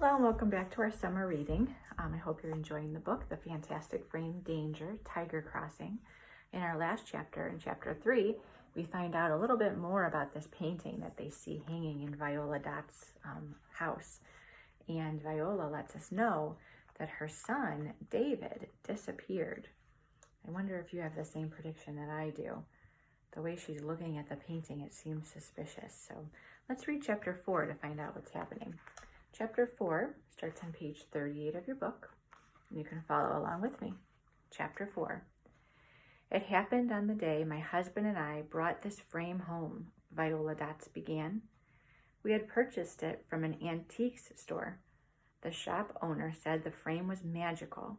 Hello and welcome back to our summer reading. I hope you're enjoying the book, The Fantastic Frame Danger, Tiger Crossing. In our last chapter, in chapter 3, we find out a little bit more about this painting that they see hanging in Viola Dott's house. And Viola lets us know that her son, David, disappeared. I wonder if you have the same prediction that I do. The way she's looking at the painting, it seems suspicious. So let's read chapter 4 to find out what's happening. Chapter 4 starts on page 38 of your book, and you can follow along with me. Chapter 4. It happened on the day my husband and I brought this frame home, Viola Dotts began. We had purchased it from an antiques store. The shop owner said the frame was magical.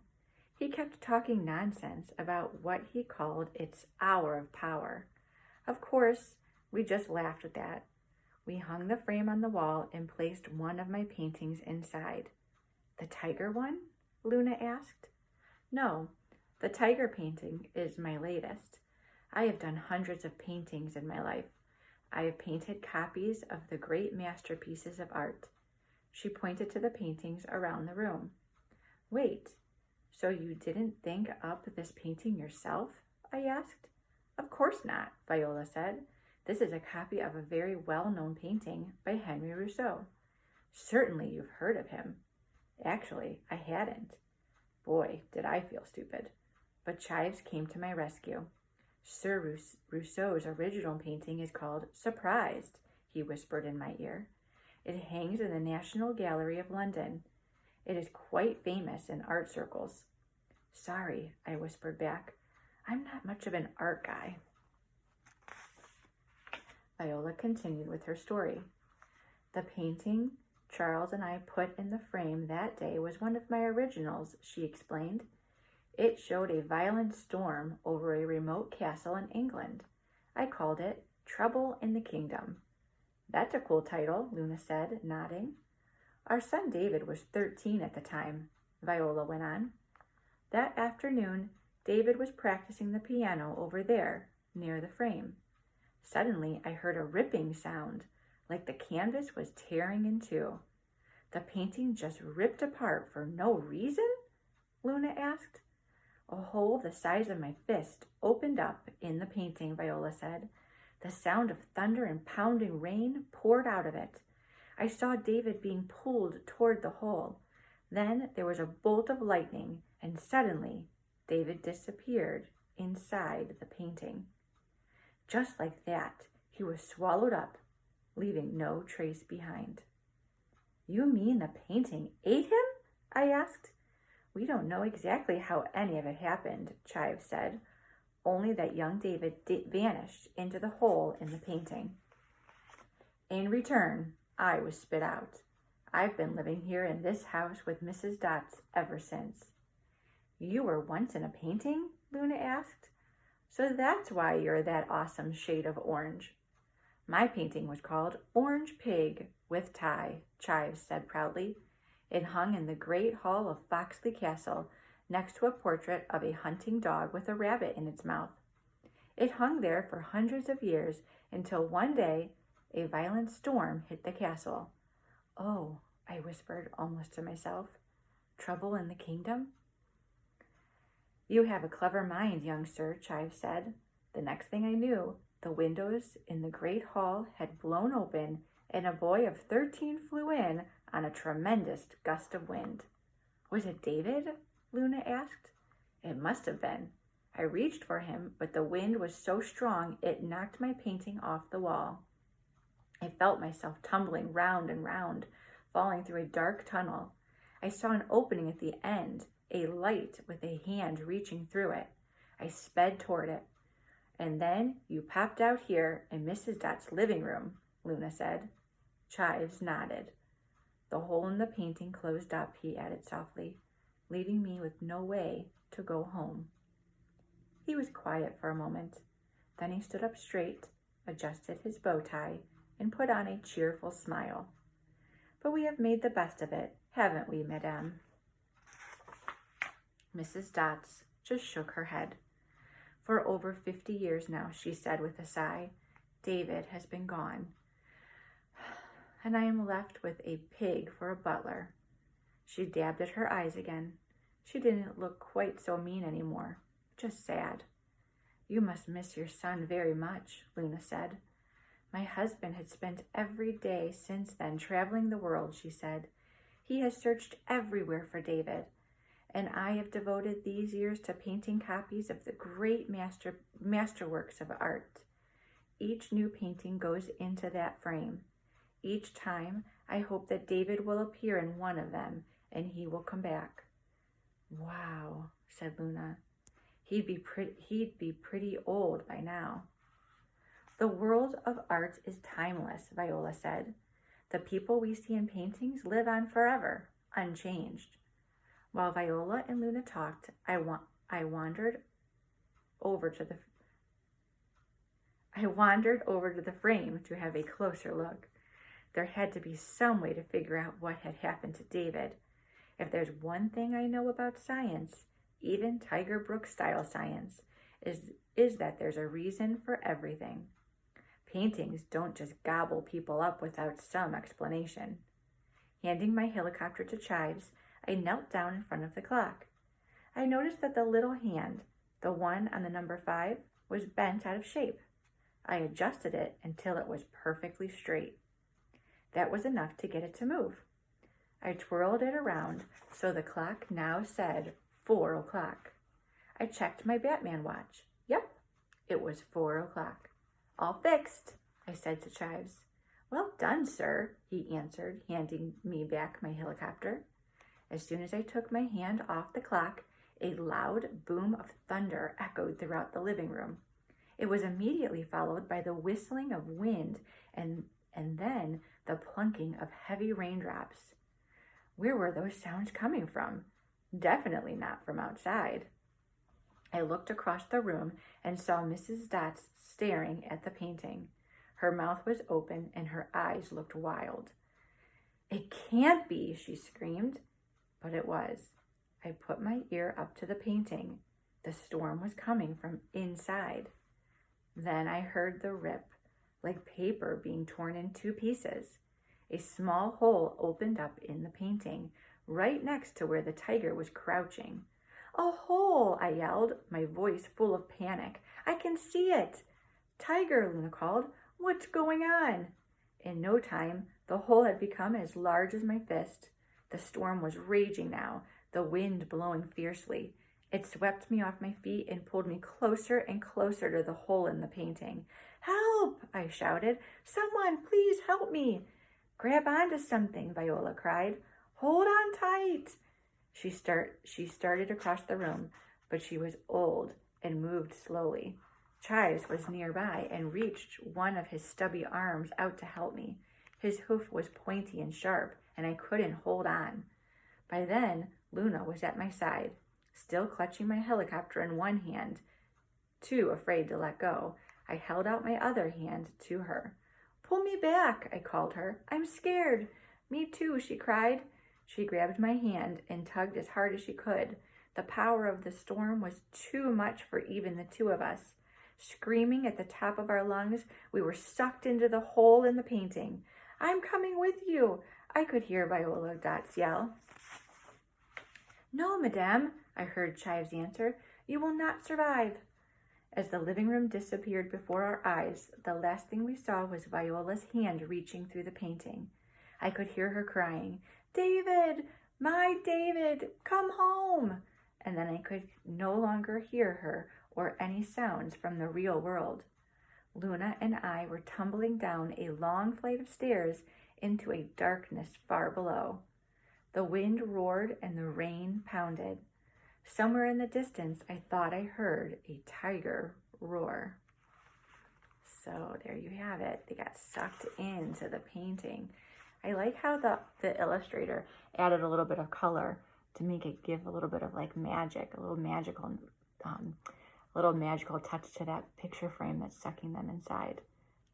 He kept talking nonsense about what he called its hour of power. Of course, we just laughed at that. We hung the frame on the wall and placed one of my paintings inside. The tiger one? Luna asked. No, the tiger painting is my latest. I have done hundreds of paintings in my life. I have painted copies of the great masterpieces of art. She pointed to the paintings around the room. Wait, so you didn't think up this painting yourself? I asked. Of course not, Viola said. This is a copy of a very well-known painting by Henry Rousseau. Certainly you've heard of him. Actually, I hadn't. Boy, did I feel stupid. But Chives came to my rescue. Sir Rousseau's original painting is called Surprised, he whispered in my ear. It hangs in the National Gallery of London. It is quite famous in art circles. Sorry, I whispered back. I'm not much of an art guy. Viola continued with her story. The painting Charles and I put in the frame that day was one of my originals, she explained. It showed a violent storm over a remote castle in England. I called it Trouble in the Kingdom. That's a cool title, Luna said, nodding. Our son David was 13 at the time, Viola went on. That afternoon, David was practicing the piano over there, near the frame. Suddenly, I heard a ripping sound, like the canvas was tearing in two. The painting just ripped apart for no reason? Luna asked. A hole the size of my fist opened up in the painting, Viola said. The sound of thunder and pounding rain poured out of it. I saw David being pulled toward the hole. Then there was a bolt of lightning, and suddenly David disappeared inside the painting. Just like that, he was swallowed up, leaving no trace behind. You mean the painting ate him? I asked. We don't know exactly how any of it happened, Chives said, only that young David vanished into the hole in the painting. In return, I was spit out. I've been living here in this house with Mrs. Dotts ever since. You were once in a painting? Luna asked. So that's why you're that awesome shade of orange. My painting was called Orange Pig with Tie, Chives said proudly. It hung in the great hall of Foxley Castle, next to a portrait of a hunting dog with a rabbit in its mouth. It hung there for hundreds of years until one day a violent storm hit the castle. Oh, I whispered almost to myself. Trouble in the kingdom? You have a clever mind, young sir, Chives said. The next thing I knew, the windows in the great hall had blown open and a boy of 13 flew in on a tremendous gust of wind. Was it David? Luna asked. It must have been. I reached for him, but the wind was so strong it knocked my painting off the wall. I felt myself tumbling round and round, falling through a dark tunnel. I saw an opening at the end, a light with a hand reaching through it. I sped toward it. And then you popped out here in Mrs. Dott's living room, Luna said. Chives nodded. The hole in the painting closed up, he added softly, leaving me with no way to go home. He was quiet for a moment. Then he stood up straight, adjusted his bow tie, and put on a cheerful smile. But we have made the best of it, haven't we, Madame? Mrs. Dotts just shook her head. For over 50 years now, she said with a sigh, David has been gone. And I am left with a pig for a butler, She dabbed at her eyes again. She didn't look quite so mean anymore, just sad. You must miss your son very much, Luna said. My husband had spent every day since then traveling the world, she said. He has searched everywhere for David, and I have devoted these years to painting copies of the great masterworks of art. Each new painting goes into that frame. Each time, I hope that David will appear in one of them, and he will come back. Wow, said Luna. He'd be pretty old by now. The world of art is timeless, Viola said. The people we see in paintings live on forever, unchanged. While Viola and Luna talked, I wandered over to the frame to have a closer look. There had to be some way to figure out what had happened to David. If there's one thing I know about science, even Tiger Brooks style science, is that there's a reason for everything. Paintings don't just gobble people up without some explanation. Handing my helicopter to Chives, I knelt down in front of the clock. I noticed that the little hand, the one on the number 5, was bent out of shape. I adjusted it until it was perfectly straight. That was enough to get it to move. I twirled it around so the clock now said 4 o'clock. I checked my Batman watch. Yep, it was 4 o'clock. All fixed, I said to Chives. Well done, sir, he answered, handing me back my helicopter. As soon as I took my hand off the clock, a loud boom of thunder echoed throughout the living room. It was immediately followed by the whistling of wind and then the plunking of heavy raindrops. Where were those sounds coming from? Definitely not from outside. I looked across the room and saw Mrs. Dots staring at the painting. Her mouth was open and her eyes looked wild. It can't be, she screamed. But it was. I put my ear up to the painting. The storm was coming from inside. Then I heard the rip, like paper being torn in 2 pieces. A small hole opened up in the painting, right next to where the tiger was crouching. A hole, I yelled, my voice full of panic. I can see it. Tiger, Luna called. What's going on? In no time, the hole had become as large as my fist. The storm was raging now, the wind blowing fiercely. It swept me off my feet and pulled me closer and closer to the hole in the painting. Help! I shouted. Someone, please help me. Grab onto something, Viola cried. Hold on tight. She started across the room, but she was old and moved slowly. Chives was nearby and reached one of his stubby arms out to help me. His hoof was pointy and sharp, and I couldn't hold on. By then, Luna was at my side, still clutching my helicopter in one hand. Too afraid to let go, I held out my other hand to her. Pull me back, I called her. I'm scared. Me too, she cried. She grabbed my hand and tugged as hard as she could. The power of the storm was too much for even the 2 of us. Screaming at the top of our lungs, we were sucked into the hole in the painting. I'm coming with you, I could hear Viola Dots yell. No, madame, I heard Chives answer. You will not survive. As the living room disappeared before our eyes, the last thing we saw was Viola's hand reaching through the painting. I could hear her crying, David, my David, come home. And then I could no longer hear her or any sounds from the real world. Luna and I were tumbling down a long flight of stairs into a darkness far below. The wind roared and the rain pounded. Somewhere in the distance, I thought I heard a tiger roar. So there you have it. They got sucked into the painting. I like how the illustrator added a little bit of color to make it give a little bit of like magic, a little magical touch to that picture frame that's sucking them inside.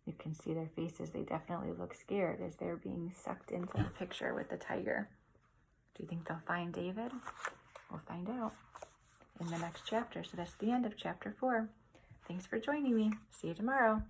You can see their faces. They definitely look scared as they're being sucked into the picture with the tiger. Do you think they'll find David? We'll find out in the next chapter. So that's the end of chapter 4. Thanks for joining me. See you tomorrow.